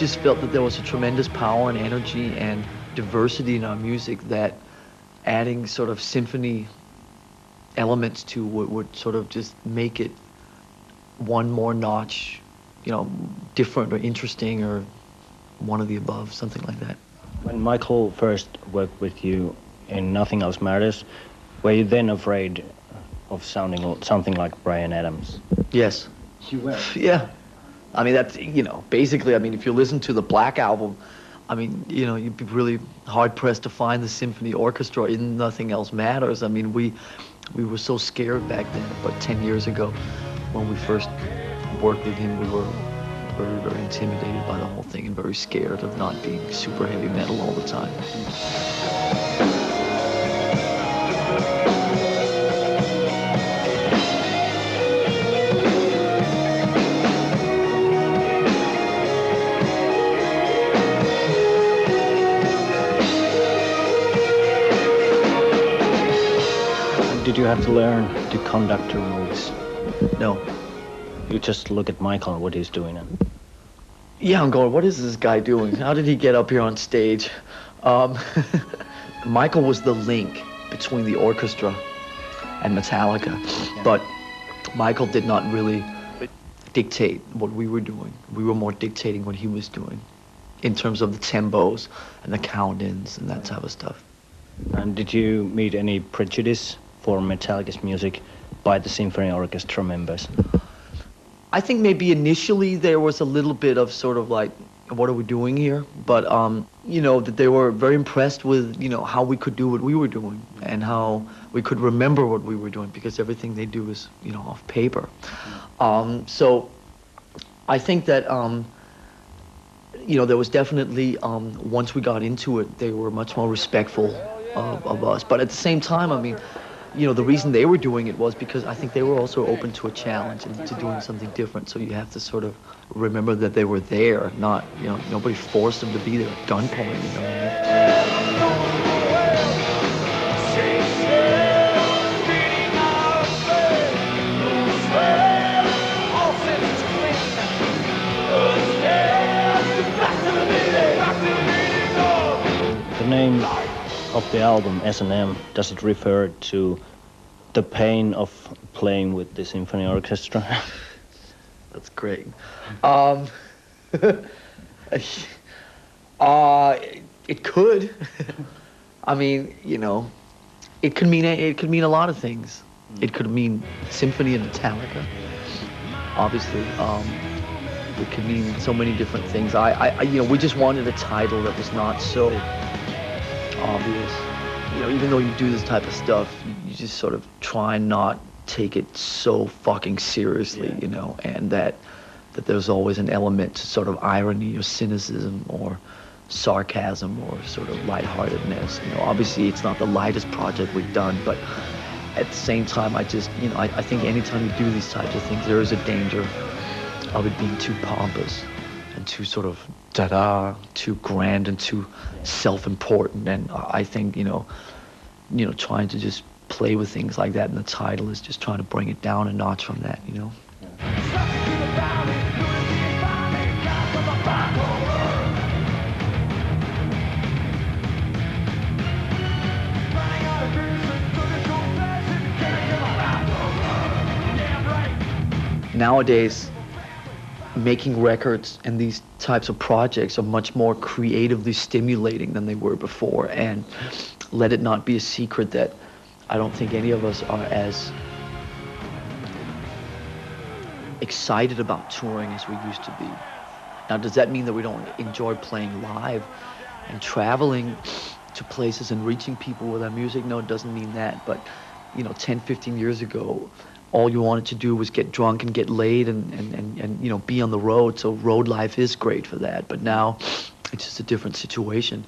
just felt that there was a tremendous power and energy and diversity in our music that adding sort of symphony elements to would sort of just make it one more notch, you know, different or interesting or one of the above, something like that. When Michael first worked with you in Nothing Else Matters, were you then afraid of sounding something like Bryan Adams? Yes. You were? Yeah. I mean, that's, you know, basically, I mean, if you listen to the Black Album, I mean, you know, you'd be really hard-pressed to find the symphony orchestra in Nothing Else Matters. I mean, we were so scared back then, but 10 years ago, when we first worked with him, we were very, very intimidated by the whole thing and very scared of not being super heavy metal all the time. Did you have to learn the conductor moves? No. You just look at Michael and what he's doing. And yeah, I'm going, what is this guy doing? How did he get up here on stage? Michael was the link between the orchestra and Metallica, but Michael did not really dictate what we were doing. We were more dictating what he was doing in terms of the tempos and the count-ins and that type of stuff. And did you meet any prejudice for Metallica's music by the symphony orchestra members? I think maybe initially there was a little bit of sort of like, what are we doing here? But, you know, that they were very impressed with, you know, how we could do what we were doing and how we could remember what we were doing, because everything they do is, you know, off paper. So I think that, you know, there was definitely, once we got into it, they were much more respectful of us. But at the same time, I mean, you know, the reason they were doing it was because I think they were also open to a challenge and to doing something different. So you have to sort of remember that they were there, not, you know, nobody forced them to be there at gunpoint, you know what I mean? The name of the album, S&M, does it refer to the pain of playing with the symphony orchestra? That's great. It could. I mean, you know, it could mean a lot of things. It could mean symphony and Metallica. Obviously, it could mean so many different things. You know, we just wanted a title that was not so obvious. You know, even though you do this type of stuff, you just sort of try and not take it so fucking seriously, you know, and that there's always an element to sort of irony or cynicism or sarcasm or sort of lightheartedness. You know, obviously it's not the lightest project we've done, but at the same time, I just, you know, I think anytime you do these types of things, there is a danger of it being too pompous and too sort of too grand and too self-important. And I think, you know, trying to just play with things like that in the title is just trying to bring it down a notch from that, you know. Nowadays, making records and these types of projects are much more creatively stimulating than they were before. And let it not be a secret that I don't think any of us are as excited about touring as we used to be. Now, does that mean that we don't enjoy playing live and traveling to places and reaching people with our music? No, it doesn't mean that. But, you know, 10, 15 years ago, all you wanted to do was get drunk and get laid and you know, be on the road. So road life is great for that. But now it's just a different situation.